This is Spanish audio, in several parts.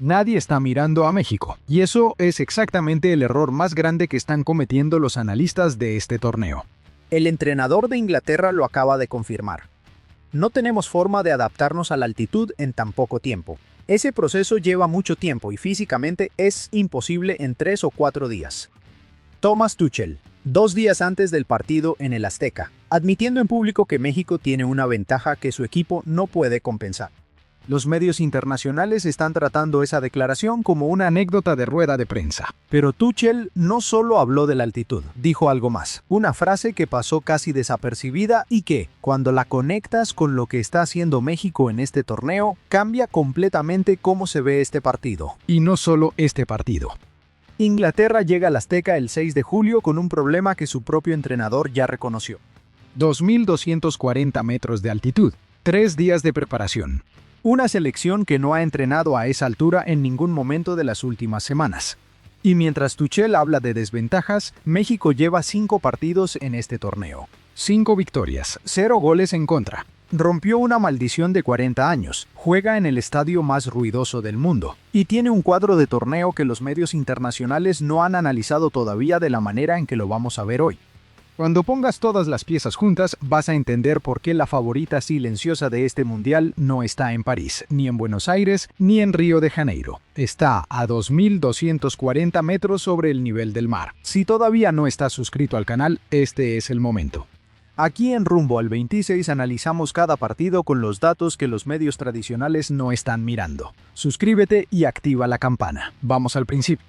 Nadie está mirando a México, y eso es exactamente el error más grande que están cometiendo los analistas de este torneo. El entrenador de Inglaterra lo acaba de confirmar. No tenemos forma de adaptarnos a la altitud en tan poco tiempo. Ese proceso lleva mucho tiempo y físicamente es imposible en 3 o 4 días. Thomas Tuchel, 2 días antes del partido en el Azteca, admitiendo en público que México tiene una ventaja que su equipo no puede compensar. Los medios internacionales están tratando esa declaración como una anécdota de rueda de prensa. Pero Tuchel no solo habló de la altitud, dijo algo más. Una frase que pasó casi desapercibida y que, cuando la conectas con lo que está haciendo México en este torneo, cambia completamente cómo se ve este partido. Y no solo este partido. Inglaterra llega al Azteca el 6 de julio con un problema que su propio entrenador ya reconoció. 2.240 metros de altitud, 3 días de preparación. Una selección que no ha entrenado a esa altura en ningún momento de las últimas semanas. Y mientras Tuchel habla de desventajas, México lleva 5 partidos en este torneo. 5 victorias, 0 goles en contra. Rompió una maldición de 40 años, juega en el estadio más ruidoso del mundo, y tiene un cuadro de torneo que los medios internacionales no han analizado todavía de la manera en que lo vamos a ver hoy. Cuando pongas todas las piezas juntas, vas a entender por qué la favorita silenciosa de este mundial no está en París, ni en Buenos Aires, ni en Río de Janeiro. Está a 2.240 metros sobre el nivel del mar. Si todavía no estás suscrito al canal, este es el momento. Aquí en Rumbo al 26 analizamos cada partido con los datos que los medios tradicionales no están mirando. Suscríbete y activa la campana. Vamos al principio.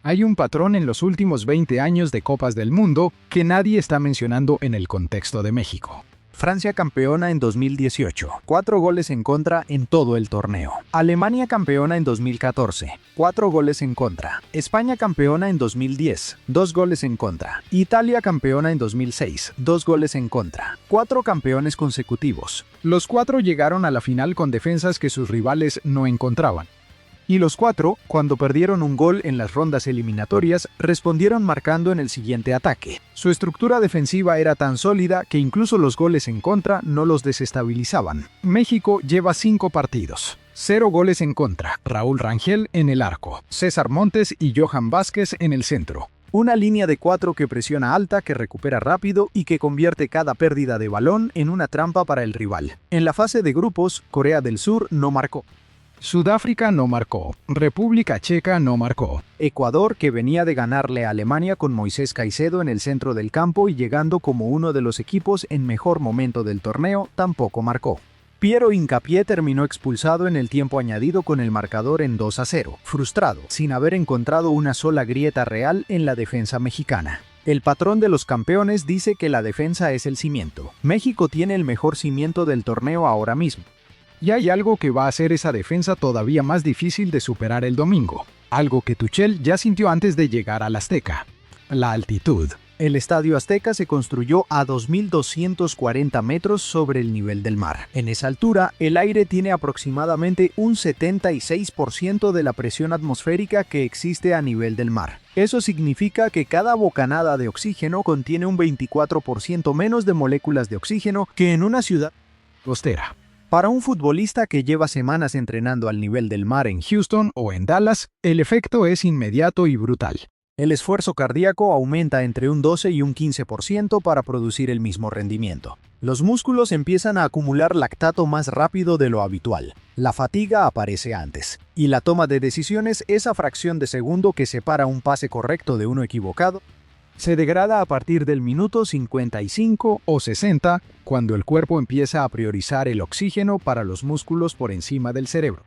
Hay un patrón en los últimos 20 años de Copas del Mundo que nadie está mencionando en el contexto de México. Francia campeona en 2018, 4 goles en contra en todo el torneo. Alemania campeona en 2014, 4 goles en contra. España campeona en 2010, 2 goles en contra. Italia campeona en 2006, 2 goles en contra. 4 campeones consecutivos. Los 4 llegaron a la final con defensas que sus rivales no encontraban. Y los 4, cuando perdieron un gol en las rondas eliminatorias, respondieron marcando en el siguiente ataque. Su estructura defensiva era tan sólida que incluso los goles en contra no los desestabilizaban. México lleva 5 partidos. 0 goles en contra. Raúl Rangel en el arco, César Montes y Johan Vázquez en el centro. Una línea de 4 que presiona alta, que recupera rápido y que convierte cada pérdida de balón en una trampa para el rival. En la fase de grupos, Corea del Sur no marcó. Sudáfrica no marcó, República Checa no marcó. Ecuador, que venía de ganarle a Alemania con Moisés Caicedo en el centro del campo y llegando como uno de los equipos en mejor momento del torneo, tampoco marcó. Piero Hincapié terminó expulsado en el tiempo añadido con el marcador en 2-0, frustrado, sin haber encontrado una sola grieta real en la defensa mexicana. El patrón de los campeones dice que la defensa es el cimiento. México tiene el mejor cimiento del torneo ahora mismo. Y hay algo que va a hacer esa defensa todavía más difícil de superar el domingo. Algo que Tuchel ya sintió antes de llegar al Azteca. La altitud. El Estadio Azteca se construyó a 2.240 metros sobre el nivel del mar. En esa altura, el aire tiene aproximadamente un 76% de la presión atmosférica que existe a nivel del mar. Eso significa que cada bocanada de oxígeno contiene un 24% menos de moléculas de oxígeno que en una ciudad costera. Para un futbolista que lleva semanas entrenando al nivel del mar en Houston o en Dallas, el efecto es inmediato y brutal. El esfuerzo cardíaco aumenta entre un 12 y un 15% para producir el mismo rendimiento. Los músculos empiezan a acumular lactato más rápido de lo habitual. La fatiga aparece antes. Y la toma de decisiones, esa fracción de segundo que separa un pase correcto de uno equivocado, se degrada a partir del minuto 55 o 60, cuando el cuerpo empieza a priorizar el oxígeno para los músculos por encima del cerebro.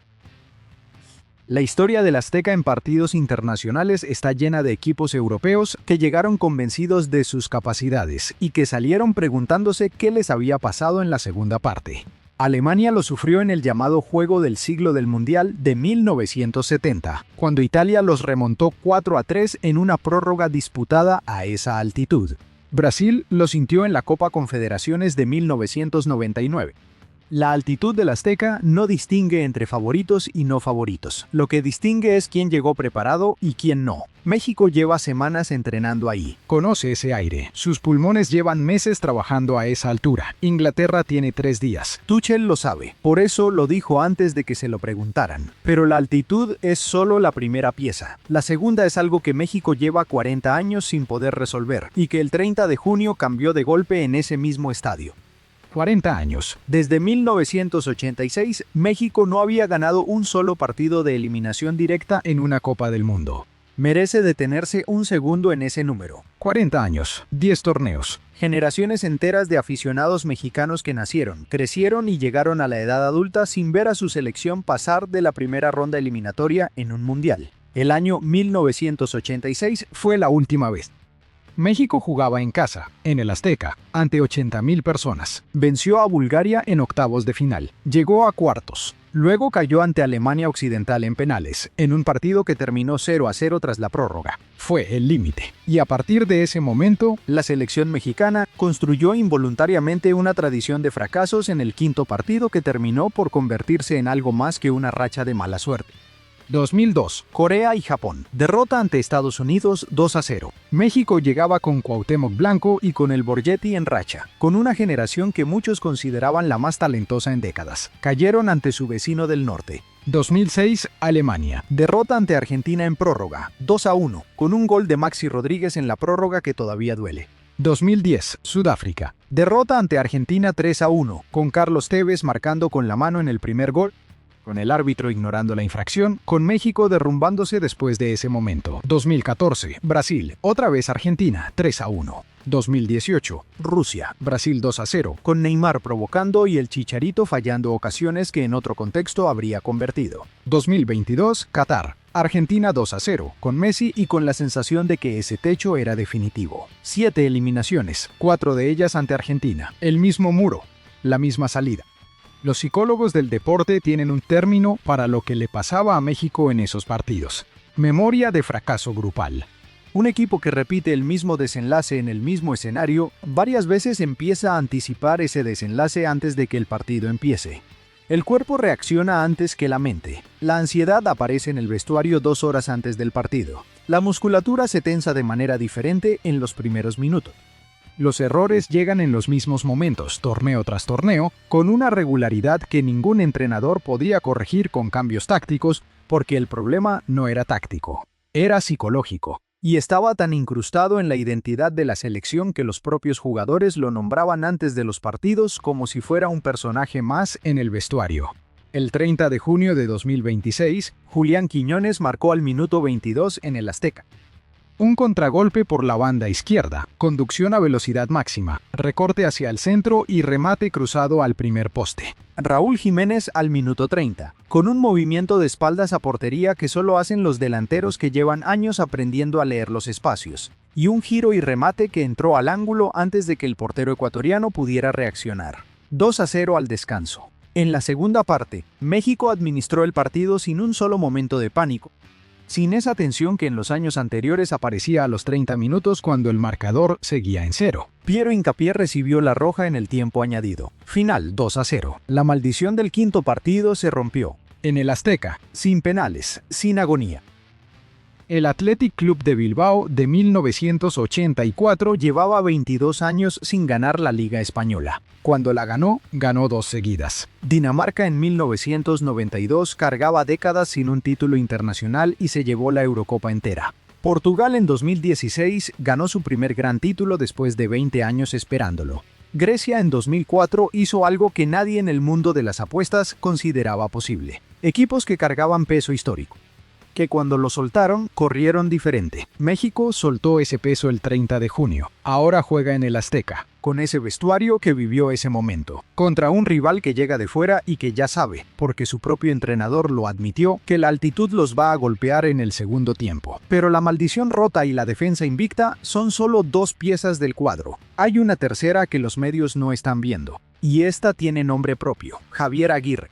La historia del Azteca en partidos internacionales está llena de equipos europeos que llegaron convencidos de sus capacidades y que salieron preguntándose qué les había pasado en la segunda parte. Alemania lo sufrió en el llamado Juego del Siglo del Mundial de 1970, cuando Italia los remontó 4-3 en una prórroga disputada a esa altitud. Brasil lo sintió en la Copa Confederaciones de 1999. La altitud del Azteca no distingue entre favoritos y no favoritos. Lo que distingue es quién llegó preparado y quién no. México lleva semanas entrenando ahí. Conoce ese aire. Sus pulmones llevan meses trabajando a esa altura. Inglaterra tiene 3 días. Tuchel lo sabe. Por eso lo dijo antes de que se lo preguntaran. Pero la altitud es solo la primera pieza. La segunda es algo que México lleva 40 años sin poder resolver y que el 30 de junio cambió de golpe en ese mismo estadio. 40 años. Desde 1986, México no había ganado un solo partido de eliminación directa en una Copa del Mundo. Merece detenerse un segundo en ese número. 40 años, 10 torneos. Generaciones enteras de aficionados mexicanos que nacieron, crecieron y llegaron a la edad adulta sin ver a su selección pasar de la primera ronda eliminatoria en un mundial. El año 1986 fue la última vez. México jugaba en casa, en el Azteca, ante 80,000 personas. Venció a Bulgaria en octavos de final. Llegó a cuartos. Luego cayó ante Alemania Occidental en penales, en un partido que terminó 0-0 tras la prórroga. Fue el límite. Y a partir de ese momento, la selección mexicana construyó involuntariamente una tradición de fracasos en el quinto partido que terminó por convertirse en algo más que una racha de mala suerte. 2002. Corea y Japón. Derrota ante Estados Unidos 2-0. México llegaba con Cuauhtémoc Blanco y con el Borgetti en racha, con una generación que muchos consideraban la más talentosa en décadas. Cayeron ante su vecino del norte. 2006. Alemania. Derrota ante Argentina en prórroga 2-1, con un gol de Maxi Rodríguez en la prórroga que todavía duele. 2010. Sudáfrica. Derrota ante Argentina 3-1, con Carlos Tevez marcando con la mano en el primer gol, con el árbitro ignorando la infracción, con México derrumbándose después de ese momento. 2014. Brasil. Otra vez Argentina, 3-1. 2018. Rusia. Brasil 2-0, con Neymar provocando y el Chicharito fallando ocasiones que en otro contexto habría convertido. 2022. Qatar. Argentina 2-0, con Messi y con la sensación de que ese techo era definitivo. 7 eliminaciones, 4 de ellas ante Argentina. El mismo muro, la misma salida. Los psicólogos del deporte tienen un término para lo que le pasaba a México en esos partidos: memoria de fracaso grupal. Un equipo que repite el mismo desenlace en el mismo escenario varias veces empieza a anticipar ese desenlace antes de que el partido empiece. El cuerpo reacciona antes que la mente. La ansiedad aparece en el vestuario 2 horas antes del partido. La musculatura se tensa de manera diferente en los primeros minutos. Los errores llegan en los mismos momentos, torneo tras torneo, con una regularidad que ningún entrenador podía corregir con cambios tácticos, porque el problema no era táctico, era psicológico, y estaba tan incrustado en la identidad de la selección que los propios jugadores lo nombraban antes de los partidos como si fuera un personaje más en el vestuario. El 30 de junio de 2026, Julián Quiñones marcó al minuto 22 en el Azteca. Un contragolpe por la banda izquierda, conducción a velocidad máxima, recorte hacia el centro y remate cruzado al primer poste. Raúl Jiménez al minuto 30, con un movimiento de espaldas a portería que solo hacen los delanteros que llevan años aprendiendo a leer los espacios, y un giro y remate que entró al ángulo antes de que el portero ecuatoriano pudiera reaccionar. 2-0 al descanso. En la segunda parte, México administró el partido sin un solo momento de pánico, sin esa tensión que en los años anteriores aparecía a los 30 minutos cuando el marcador seguía en 0. Piero Hincapié recibió la roja en el tiempo añadido. Final 2-0. La maldición del quinto partido se rompió. En el Azteca, sin penales, sin agonía. El Athletic Club de Bilbao de 1984 llevaba 22 años sin ganar la Liga Española. Cuando la ganó, ganó 2 seguidas. Dinamarca en 1992 cargaba décadas sin un título internacional y se llevó la Eurocopa entera. Portugal en 2016 ganó su primer gran título después de 20 años esperándolo. Grecia en 2004 hizo algo que nadie en el mundo de las apuestas consideraba posible. Equipos que cargaban peso histórico, que cuando lo soltaron, corrieron diferente. México soltó ese peso el 30 de junio. Ahora juega en el Azteca, con ese vestuario que vivió ese momento, contra un rival que llega de fuera y que ya sabe, porque su propio entrenador lo admitió, que la altitud los va a golpear en el segundo tiempo. Pero la maldición rota y la defensa invicta son solo 2 piezas del cuadro. Hay una tercera que los medios no están viendo, y esta tiene nombre propio: Javier Aguirre.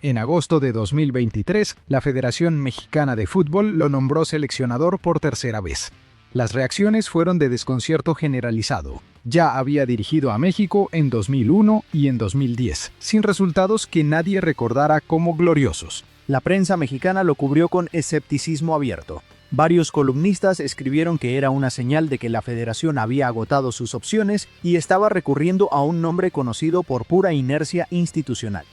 En agosto de 2023, la Federación Mexicana de Fútbol lo nombró seleccionador por tercera vez. Las reacciones fueron de desconcierto generalizado. Ya había dirigido a México en 2001 y en 2010, sin resultados que nadie recordara como gloriosos. La prensa mexicana lo cubrió con escepticismo abierto. Varios columnistas escribieron que era una señal de que la federación había agotado sus opciones y estaba recurriendo a un nombre conocido por pura inercia institucional.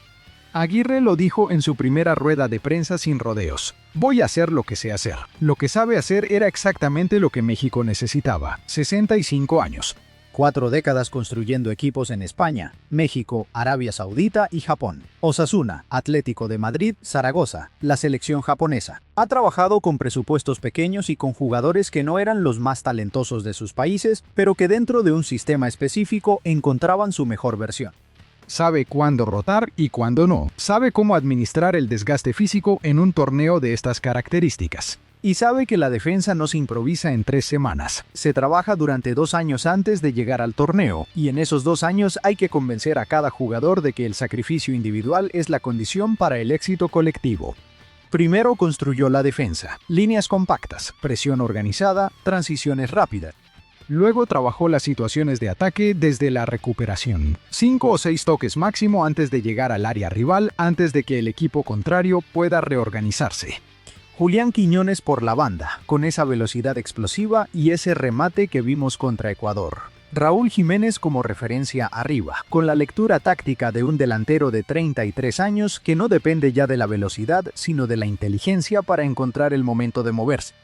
Aguirre lo dijo en su primera rueda de prensa sin rodeos. Voy a hacer lo que sé hacer. Lo que sabe hacer era exactamente lo que México necesitaba. 65 años. 4 décadas construyendo equipos en España, México, Arabia Saudita y Japón. Osasuna, Atlético de Madrid, Zaragoza, la selección japonesa. Ha trabajado con presupuestos pequeños y con jugadores que no eran los más talentosos de sus países, pero que dentro de un sistema específico encontraban su mejor versión. Sabe cuándo rotar y cuándo no. Sabe cómo administrar el desgaste físico en un torneo de estas características. Y sabe que la defensa no se improvisa en 3 semanas. Se trabaja durante 2 años antes de llegar al torneo, y en esos 2 años hay que convencer a cada jugador de que el sacrificio individual es la condición para el éxito colectivo. Primero construyó la defensa, líneas compactas, presión organizada, transiciones rápidas. Luego trabajó las situaciones de ataque desde la recuperación. 5 o 6 toques máximo antes de llegar al área rival, antes de que el equipo contrario pueda reorganizarse. Julián Quiñones por la banda, con esa velocidad explosiva y ese remate que vimos contra Ecuador. Raúl Jiménez como referencia arriba, con la lectura táctica de un delantero de 33 años que no depende ya de la velocidad, sino de la inteligencia para encontrar el momento de moverse.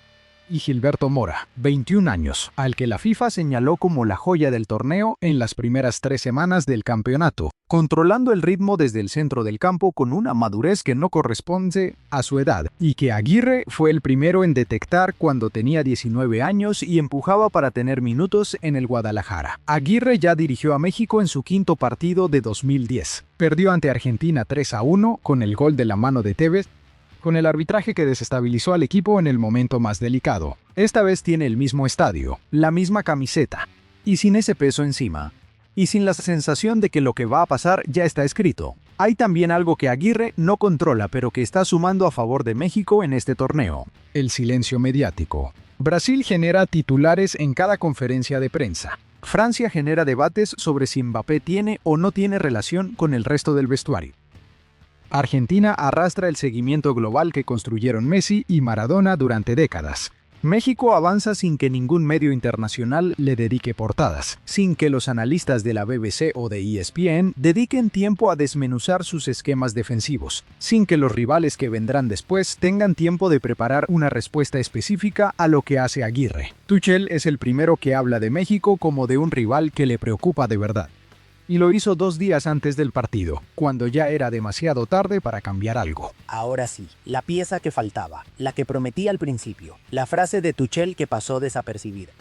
Y Gilberto Mora, 21 años, al que la FIFA señaló como la joya del torneo en las primeras 3 semanas del campeonato, controlando el ritmo desde el centro del campo con una madurez que no corresponde a su edad, y que Aguirre fue el primero en detectar cuando tenía 19 años y empujaba para tener minutos en el Guadalajara. Aguirre ya dirigió a México en su 5º partido de 2010. Perdió ante Argentina 3-1 con el gol de la mano de Tevez, con el arbitraje que desestabilizó al equipo en el momento más delicado. Esta vez tiene el mismo estadio, la misma camiseta, y sin ese peso encima, y sin la sensación de que lo que va a pasar ya está escrito. Hay también algo que Aguirre no controla, pero que está sumando a favor de México en este torneo: el silencio mediático. Brasil genera titulares en cada conferencia de prensa. Francia genera debates sobre si Mbappé tiene o no tiene relación con el resto del vestuario. Argentina arrastra el seguimiento global que construyeron Messi y Maradona durante décadas. México avanza sin que ningún medio internacional le dedique portadas, sin que los analistas de la BBC o de ESPN dediquen tiempo a desmenuzar sus esquemas defensivos, sin que los rivales que vendrán después tengan tiempo de preparar una respuesta específica a lo que hace Aguirre. Tuchel es el primero que habla de México como de un rival que le preocupa de verdad. Y lo hizo 2 días antes del partido, cuando ya era demasiado tarde para cambiar algo. Ahora sí, la pieza que faltaba, la que prometí al principio, la frase de Tuchel que pasó desapercibida.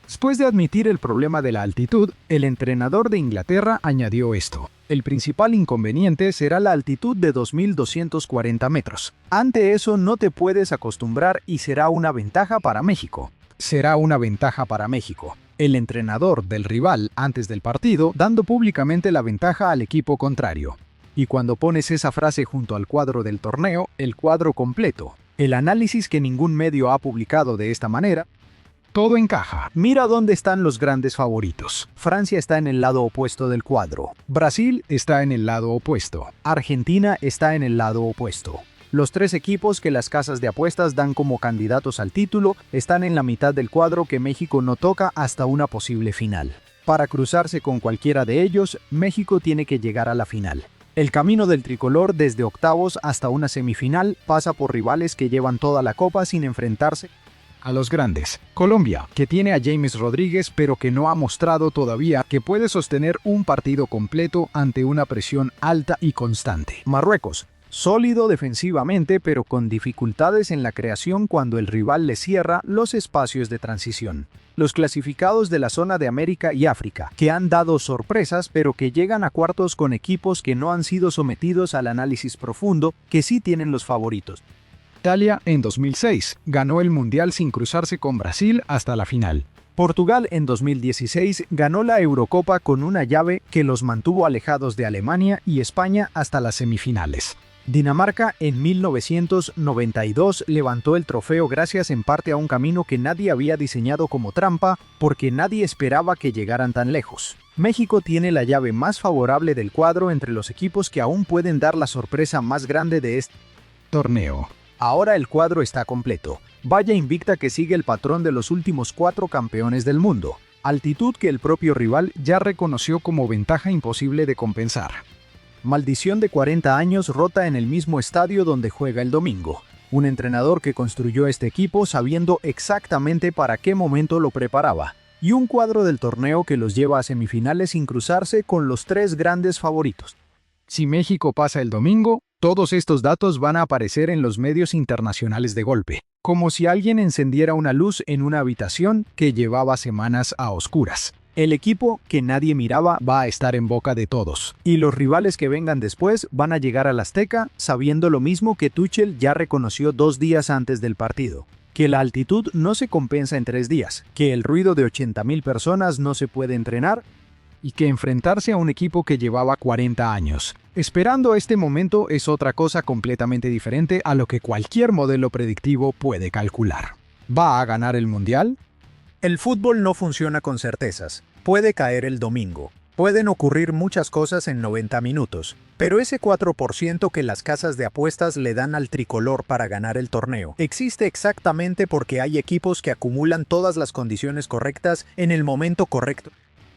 Después de admitir el problema de la altitud, el entrenador de Inglaterra añadió esto: el principal inconveniente será la altitud de 2.240 metros. Ante eso no te puedes acostumbrar y será una ventaja para México. Será una ventaja para México. El entrenador del rival antes del partido dando públicamente la ventaja al equipo contrario. Y cuando pones esa frase junto al cuadro del torneo, el cuadro completo, el análisis que ningún medio ha publicado de esta manera, todo encaja. Mira dónde están los grandes favoritos. Francia está en el lado opuesto del cuadro. Brasil está en el lado opuesto. Argentina está en el lado opuesto. Los 3 equipos que las casas de apuestas dan como candidatos al título están en la mitad del cuadro que México no toca hasta una posible final. Para cruzarse con cualquiera de ellos, México tiene que llegar a la final. El camino del tricolor desde octavos hasta una semifinal pasa por rivales que llevan toda la copa sin enfrentarse a los grandes. Colombia, que tiene a James Rodríguez pero que no ha mostrado todavía que puede sostener un partido completo ante una presión alta y constante. Marruecos, sólido defensivamente pero con dificultades en la creación cuando el rival le cierra los espacios de transición. Los clasificados de la zona de América y África, que han dado sorpresas pero que llegan a cuartos con equipos que no han sido sometidos al análisis profundo que sí tienen los favoritos. Italia en 2006 ganó el Mundial sin cruzarse con Brasil hasta la final. Portugal en 2016 ganó la Eurocopa con una llave que los mantuvo alejados de Alemania y España hasta las semifinales. Dinamarca en 1992 levantó el trofeo gracias en parte a un camino que nadie había diseñado como trampa, porque nadie esperaba que llegaran tan lejos. México tiene la llave más favorable del cuadro entre los equipos que aún pueden dar la sorpresa más grande de este torneo. Ahora el cuadro está completo. Vaya invicta que sigue el patrón de los últimos 4 campeones del mundo, altitud que el propio rival ya reconoció como ventaja imposible de compensar. Maldición de 40 años rota en el mismo estadio donde juega el domingo. Un entrenador que construyó este equipo sabiendo exactamente para qué momento lo preparaba. Y un cuadro del torneo que los lleva a semifinales sin cruzarse con los 3 grandes favoritos. Si México pasa el domingo, todos estos datos van a aparecer en los medios internacionales de golpe, como si alguien encendiera una luz en una habitación que llevaba semanas a oscuras. El equipo que nadie miraba va a estar en boca de todos, y los rivales que vengan después van a llegar al Azteca sabiendo lo mismo que Tuchel ya reconoció 2 días antes del partido: que la altitud no se compensa en 3 días, que el ruido de 80,000 personas no se puede entrenar, y que enfrentarse a un equipo que llevaba 40 años esperando este momento es otra cosa completamente diferente a lo que cualquier modelo predictivo puede calcular. ¿Va a ganar el Mundial? El fútbol no funciona con certezas. Puede caer el domingo. Pueden ocurrir muchas cosas en 90 minutos, pero ese 4% que las casas de apuestas le dan al tricolor para ganar el torneo existe exactamente porque hay equipos que acumulan todas las condiciones correctas en el momento correcto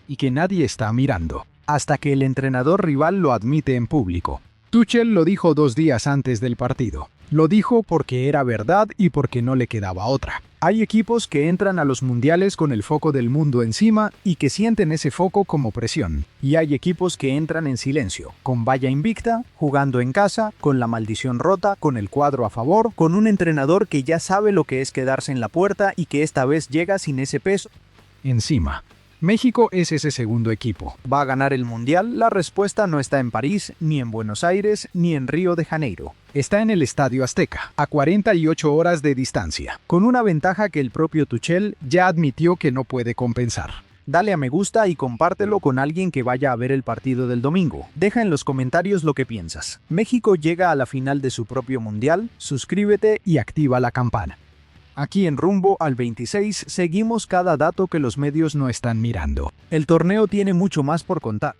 Y que nadie está mirando, hasta que el entrenador rival lo admite en público. Tuchel lo dijo 2 días antes del partido. Lo dijo porque era verdad y porque no le quedaba otra. Hay equipos que entran a los mundiales con el foco del mundo encima y que sienten ese foco como presión. Y hay equipos que entran en silencio, con valla invicta, jugando en casa, con la maldición rota, con el cuadro a favor, con un entrenador que ya sabe lo que es quedarse en la puerta y que esta vez llega sin ese peso encima. México es ese segundo equipo. ¿Va a ganar el Mundial? La respuesta no está en París, ni en Buenos Aires, ni en Río de Janeiro. Está en el Estadio Azteca, a 48 horas de distancia, con una ventaja que el propio Tuchel ya admitió que no puede compensar. Dale a me gusta y compártelo con alguien que vaya a ver el partido del domingo. Deja en los comentarios lo que piensas. ¿México llega a la final de su propio Mundial? Suscríbete y activa la campana. Aquí en Rumbo al 26 seguimos cada dato que los medios no están mirando. El torneo tiene mucho más por contar.